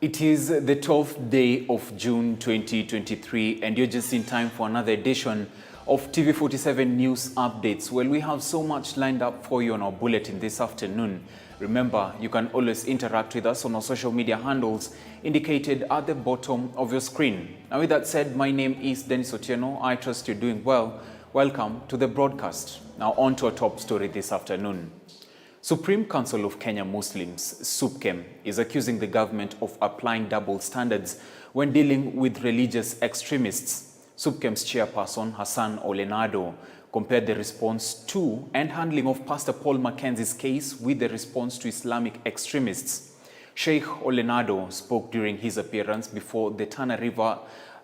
It is the 12th day of June 2023 and you're just in time for another edition of TV47 News Updates. Well, we have so much lined up for you on our bulletin this afternoon. Remember, you can always interact with us on our social media handles indicated at the bottom of your screen. Now with that said, my name is Dennis Otieno. I trust you're doing well. Welcome to the broadcast. Now on to our top story this afternoon. Supreme Council of Kenya Muslims, SUPKEM, is accusing the government of applying double standards when dealing with religious extremists. SUPKEM's chairperson, Hassan Olenado, compared the response to and handling of Pastor Paul Mackenzie's case with the response to Islamic extremists. Sheikh Olenado spoke during his appearance before the Tana River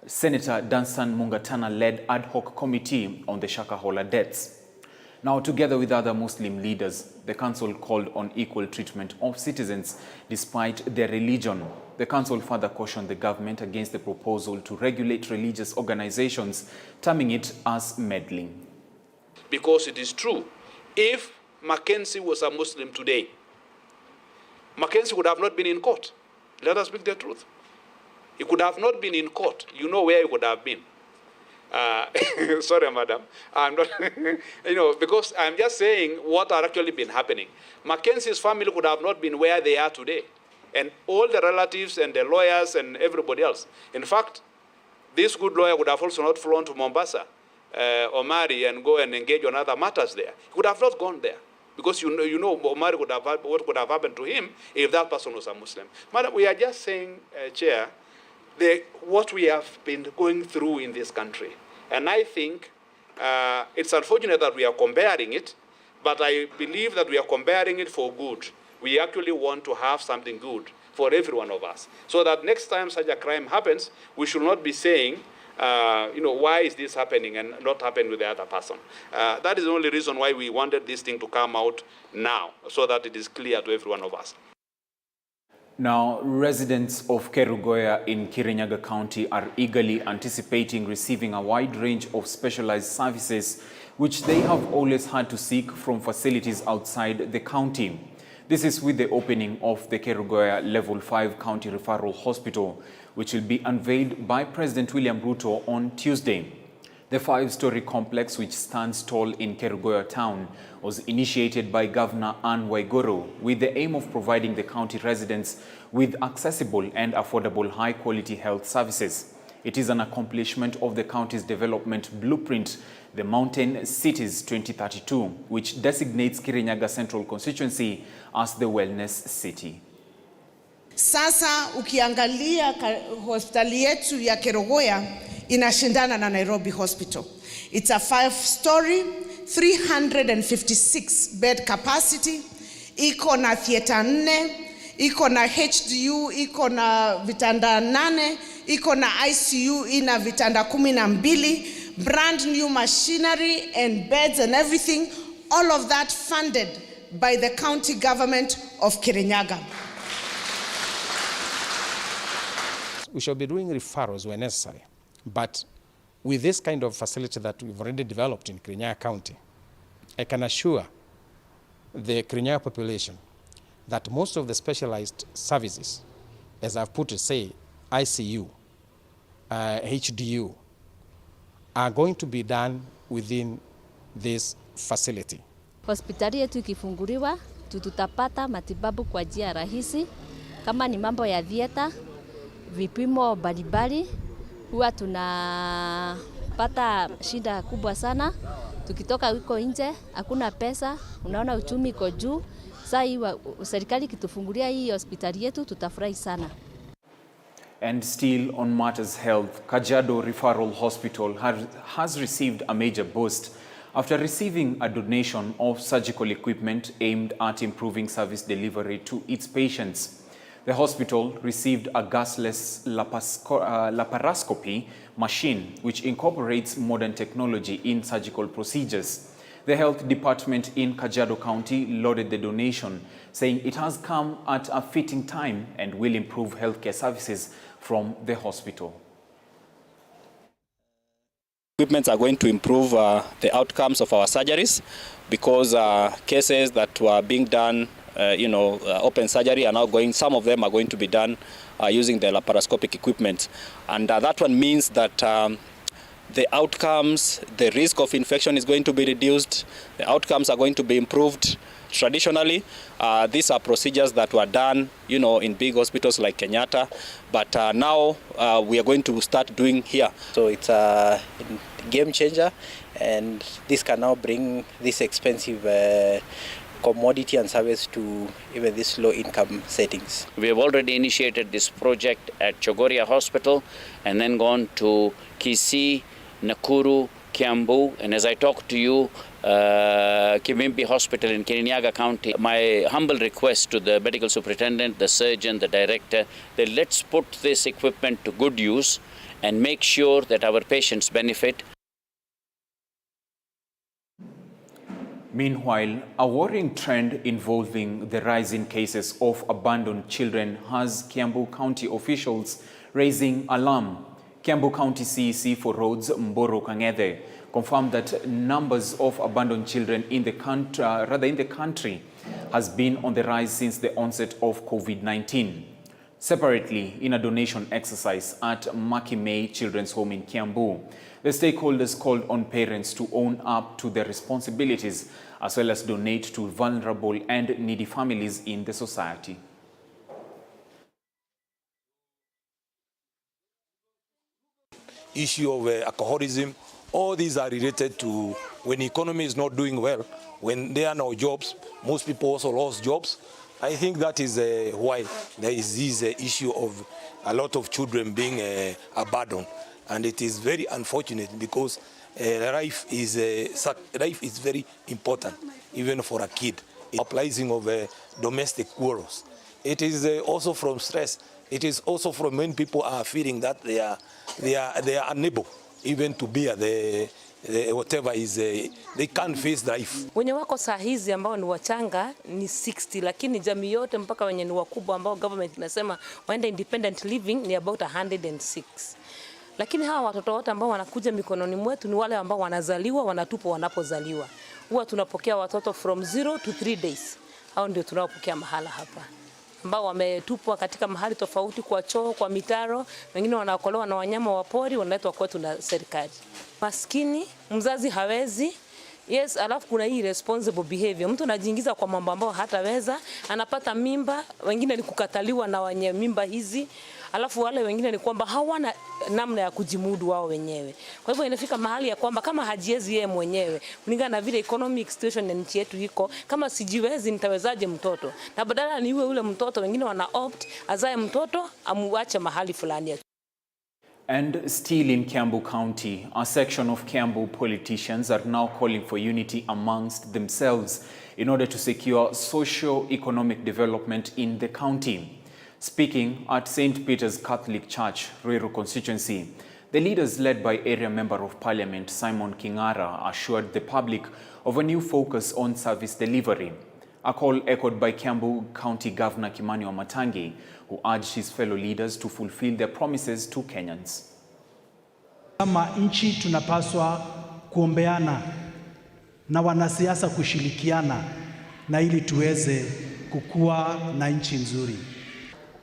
Senator Dansan Mungatana-led ad hoc committee on the Shakahola deaths. Now, together with other Muslim leaders, the council called on equal treatment of citizens despite their religion. The council further cautioned the government against the proposal to regulate religious organizations, terming it as meddling. Because it is true, if Mackenzie was a Muslim today, Mackenzie would have not been in court. Let us speak the truth. He could have not been in court. You know where he would have been. Sorry, madam. I'm not, because I'm just saying what had actually been happening. Mackenzie's family could have not been where they are today. And all the relatives and the lawyers and everybody else. In fact, this good lawyer would have also not flown to Mombasa or Mari and go and engage on other matters there. He would have not gone there. Because you know Omari would have, what could have happened to him if that person was a Muslim. Madam, we are just saying, Chair, what we have been going through in this country. And I think it's unfortunate that we are comparing it, but I believe that we are comparing it for good. We actually want to have something good for every one of us. So that next time such a crime happens, we should not be saying, why is this happening and not happening with the other person. That is the only reason why we wanted this thing to come out now, so that it is clear to every one of us. Now, residents of Kerugoya in Kirinyaga County are eagerly anticipating receiving a wide range of specialized services which they have always had to seek from facilities outside the county. This is with the opening of the Kerugoya Level 5 County Referral Hospital, which will be unveiled by President William Ruto on Tuesday. The 5-story complex, which stands tall in Kerugoya town, was initiated by Governor Anne Waiguru with the aim of providing the county residents with accessible and affordable high-quality health services. It is an accomplishment of the county's development blueprint, the Mountain Cities 2032, which designates Kirinyaga Central Constituency as the wellness city. Sasa ukiangalia hospitali yetu ya Kerugoya inashindana na Nairobi Hospital. It's a 5-story, 356 bed capacity, iko na theater 4, iko na HDU, iko na vitanda 8, iko na ICU ina vitanda 12, brand new machinery and beds and everything, all of that funded by the county government of Kirinyaga. We shall be doing referrals where necessary, but with this kind of facility that we've already developed in Kirinyaga County, I can assure the Kirinyaga population that most of the specialized services, as I've put it, say ICU, HDU, are going to be done within this facility. Hospitali yetu ikifunguliwa, tutapata matibabu kwa njia rahisi, kama ni mambo ya theater, vipimo mbalimbali. Huwa tunapata shida kubwa sana. Tukitoka huko nje, hakuna pesa, unaona uchumi iko juu. Sasa hii serikali kitufungulia hii hospitali yetu, tutafurahi sana. And still on matters health, Kajiado Referral Hospital has received a major boost after receiving a donation of surgical equipment aimed at improving service delivery to its patients. The hospital received a gasless laparoscopy machine, which incorporates modern technology in surgical procedures. The health department in Kajiado County lauded the donation, saying it has come at a fitting time and will improve healthcare services from the hospital. Equipments are going to improve the outcomes of our surgeries, because cases that were being done open surgery are now going, some of them are going to be done using the laparoscopic equipment. And that one means that the outcomes, the risk of infection is going to be reduced, the outcomes are going to be improved. Traditionally, these are procedures that were done, in big hospitals like Kenyatta, but now we are going to start doing here. So it's a game changer, and this can now bring this expensive commodity and service to even these low-income settings. We have already initiated this project at Chogoria Hospital and then gone to Kisii, Nakuru, Kiambu, and as I talk to you, Kivimbi Hospital in Kirinyaga County. My humble request to the medical superintendent, the surgeon, the director, that let's put this equipment to good use and make sure that our patients benefit. Meanwhile, a worrying trend involving the rise in cases of abandoned children has Kiambu County officials raising alarm. Kiambu County CEC for Roads, Mboro Kang'ethe, confirmed that numbers of abandoned children in the country has been on the rise since the onset of COVID-19. Separately, in a donation exercise at Makimei Children's Home in Kiambu, the stakeholders called on parents to own up to their responsibilities as well as donate to vulnerable and needy families in the society. Issue of alcoholism, all these are related to when the economy is not doing well, when there are no jobs, most people also lost jobs. I think that is why there is this issue of a lot of children being abandoned. And it is very unfortunate because life is very important, even for a kid. Uprising of domestic quarrels. It is also from stress. It is also from when people are feeling that they are unable even to bear whatever is they can't face life. Wenye wako saa hizi ambao ni wachanga ni 60, lakini jamii yote mpaka wenye ni wakubwa ambao government inasema waenda independent living ni about 106. Lakini hawa watoto wote ambao wanakuja mikononi mwetu ni wale ambao wanazaliwa, wanatupwa wanapozaliwa. Huwa tunapokea watoto from 0 to 3 days. Hao ndio tunaopokea mahala hapa, ambao wametupwa katika mahali tofauti, kwa choo, kwa mitaro, wengine wanaokolewa na wanyama wa pori, wanaletwa kwetu na serikali. Maskini, mzazi hawezi. Yes, alafu kuna hii responsible behavior. Mtu anajiingiza kwa mambo ambayo hataweza, anapata mimba, wengine ni kukataliwa na wenye mimba hizi. Alafu wale wengine ni kwamba hawana namna ya kujimudu wao wenyewe. Kwa hivyo inafika mahali ya kwamba kama hajiwezi yeye mwenyewe, kulingana na vile economic situation ya nchi yetu iko, kama sijiwezi nitawezaje mtoto? Na badala ni ule mtoto, wengine wana opt azae mtoto amuache mahali fulani. And still in Kiambu County, a section of Kiambu politicians are now calling for unity amongst themselves in order to secure socio-economic development in the county. Speaking at St. Peter's Catholic Church, Ruiru constituency, the leaders led by Area Member of Parliament Simon King'ara assured the public of a new focus on service delivery. A call echoed by Kiambu County Governor Kimani Wamatangi, who urged his fellow leaders to fulfill their promises to Kenyans. Kama nchi tunapaswa kuombeana na wanasiasa kushirikiana na ili tuweze kukua na nchi nzuri.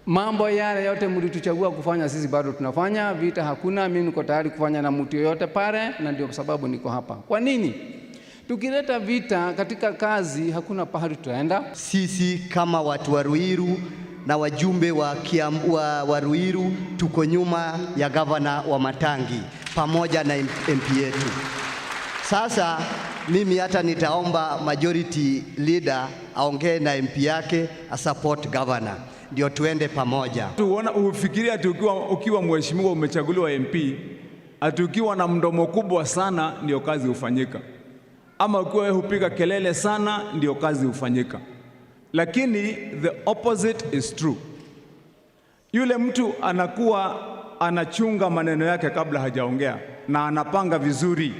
Mambo yale yote mlituchagua kufanya sisi bado tunafanya. Vita hakuna, mimi niko tayari kufanya na mtu yoyote pale, na ndio sababu niko hapa. Kwa nini? Tukileta vita katika kazi hakuna pahali tutaenda. Sisi kama watu wa Ruiru na wajumbe wa Kiambu wa Ruiru tuko nyuma ya gavana Wamatangi pamoja na MP yetu. Sasa mimi hata nitaomba majority leader aongee na MP yake a support governor, ndio tuende pamoja. Ufikiria ati ukiwa mheshimiwa umechaguliwa MP, ati ukiwa na mdomo kubwa sana ndio kazi hufanyika, ama ukiwa wewe hupiga kelele sana ndio kazi hufanyika. Lakini the opposite is true. Yule mtu anakuwa anachunga maneno yake kabla hajaongea na anapanga vizuri,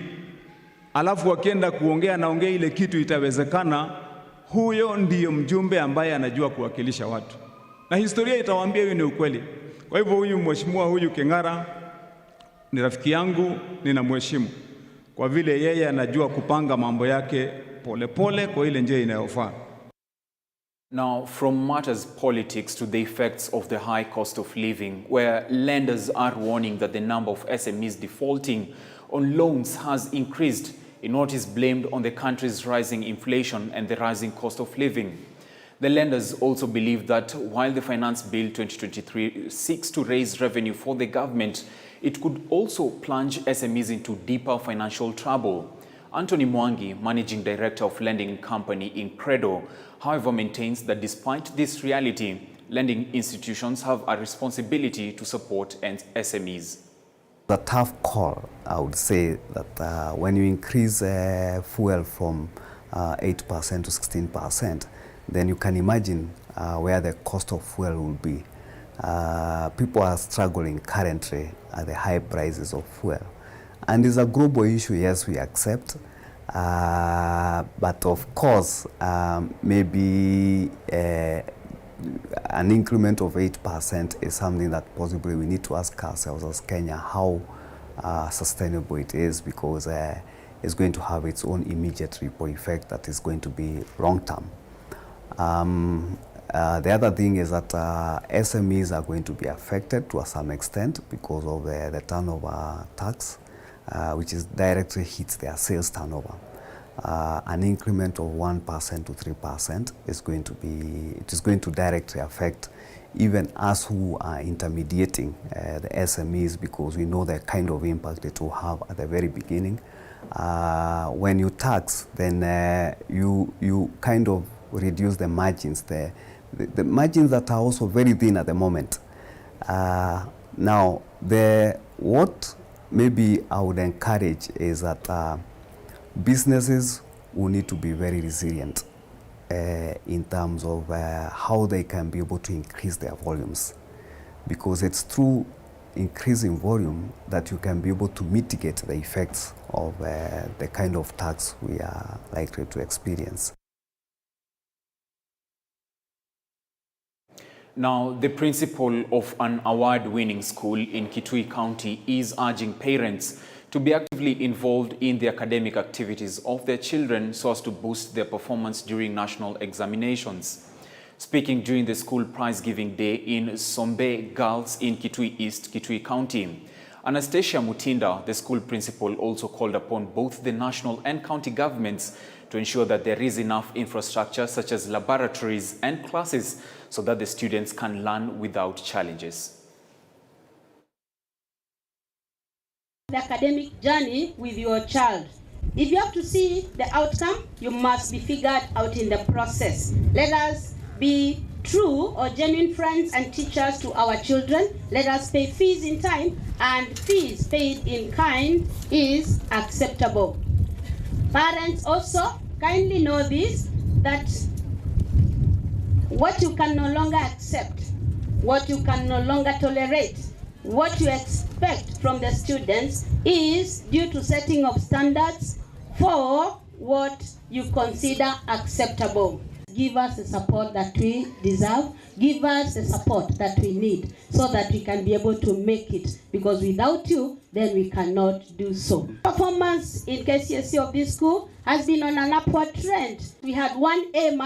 alafu akienda kuongea naongea ile kitu itawezekana. Huyo ndiyo mjumbe ambaye anajua kuwakilisha watu, na historia itawaambia hiyo ni ukweli. Kwa hivyo huyu mheshimiwa huyu King'ara ni rafiki yangu, ninamheshimu kwa vile yeye anajua kupanga mambo yake polepole kwa ile njia inayofaa. Now, from matters politics to the effects of the high cost of living, where lenders are warning that the number of SMEs defaulting on loans has increased in what is blamed on the country's rising inflation and the rising cost of living. The lenders also believe that while the Finance Bill 2023 seeks to raise revenue for the government, it could also plunge SMEs into deeper financial trouble. Anthony Mwangi, Managing Director of lending company Incredo, however, maintains that despite this reality, lending institutions have a responsibility to support SMEs. A tough call, I would say, that when you increase fuel from 8% to 16%, then you can imagine where the cost of fuel will be. People are struggling currently at the high prices of fuel. And it's a global issue, yes, we accept. But of course, maybe an increment of 8% is something that possibly we need to ask ourselves as Kenya how sustainable it is, because it's going to have its own immediate ripple effect that is going to be long term. The other thing is that SMEs are going to be affected to some extent because of the turnover tax, which is directly hits their sales turnover. An increment of 1% to 3% is going to directly affect even us who are intermediating the SMEs, because we know the kind of impact it will have at the very beginning. When you tax, then you kind of reduce the margins there. The margins that are also very thin at the moment. Now, what maybe I would encourage is that businesses will need to be very resilient in terms of how they can be able to increase their volumes, because it's through increasing volume that you can be able to mitigate the effects of the kind of tax we are likely to experience. Now, the principal of an award-winning school in Kitui County is urging parents to be actively involved in the academic activities of their children so as to boost their performance during national examinations. Speaking during the school prize-giving day in Sombe Girls in Kitui East, Kitui County, Anastasia Mutinda, the school principal, also called upon both the national and county governments to ensure that there is enough infrastructure such as laboratories and classes so that the students can learn without challenges. The academic journey with your child. If you have to see the outcome, you must be figured out in the process. Let us be true or genuine friends and teachers to our children. Let us pay fees in time, and fees paid in kind is acceptable. Parents also kindly know this, that what you can no longer accept, what you can no longer tolerate, what you expect from the students is due to setting of standards for what you consider acceptable. Give us the support that we deserve. Give us the support that we need so that we can be able to make it. Because without you, then we cannot do so. Performance in KCSE of this school has been on an upward trend. We had 1 A-,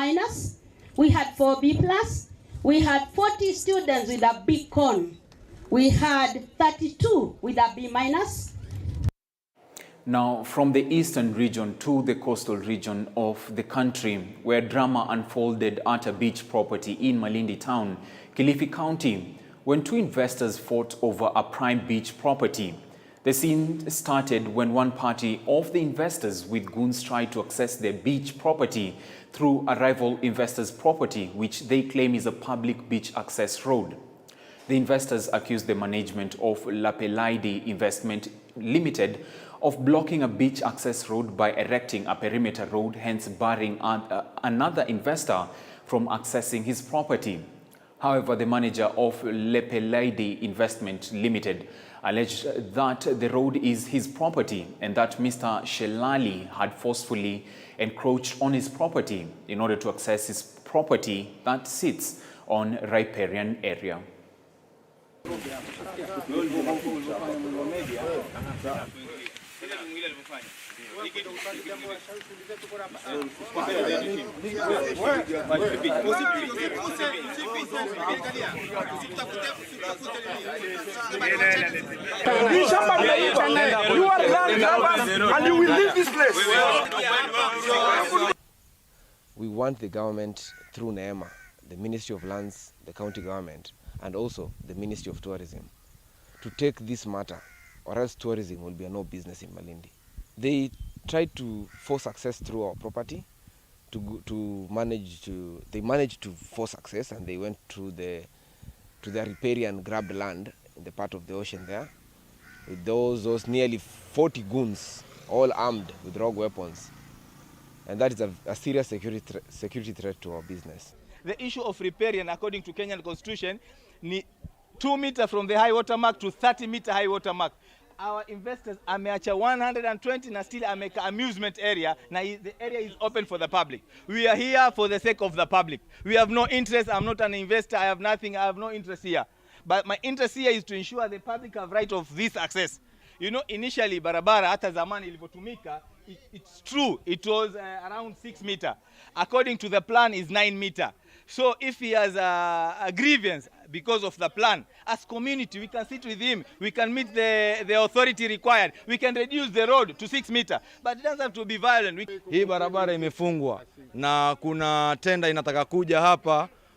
we had 4 B+, we had 40 students with a B con. We had 32 with a B-. Now, from the eastern region to the coastal region of the country, where drama unfolded at a beach property in Malindi town, Kilifi County, when two investors fought over a prime beach property. The scene started when one party of the investors with goons tried to access their beach property through a rival investor's property, which they claim is a public beach access road. The investors accused the management of Lapelaide Investment Limited of blocking a beach access road by erecting a perimeter road, hence barring another investor from accessing his property. However, the manager of Lapelaide Investment Limited alleged that the road is his property and that Mr. Shelali had forcefully encroached on his property in order to access his property that sits on riparian area. We want the government through NEMA, the Ministry of Lands, the county government, and also the Ministry of Tourism to take this matter, or else tourism will be a no business in Malindi. They tried to force access through our property they managed to force access, and they went to their riparian grabbed land in the part of the ocean there with those nearly 40 goons, all armed with rogue weapons. And that is a serious security threat to our business. The issue of riparian, according to Kenyan Constitution, 2 meters from the high water mark to 30 meter high water mark. Our investors ameacha 120 na still ameka amusement area, na the area is open for the public. We are here for the sake of the public. We have no interest. I'm not an investor. I have nothing. I have no interest here. But my interest here is to ensure the public have right of this access. You know, initially barabara hata zamani ilivyotumika, it's true, it was around 6 meters. According to the plan is 9 meters. So if he has a grievance because of the plan, as community we can sit with him, we can meet the authority required, we can reduce the road to 6 meters, but it doesn't have to be violent. Hii barabara imefungwa na kuna tenda inataka kuja hapa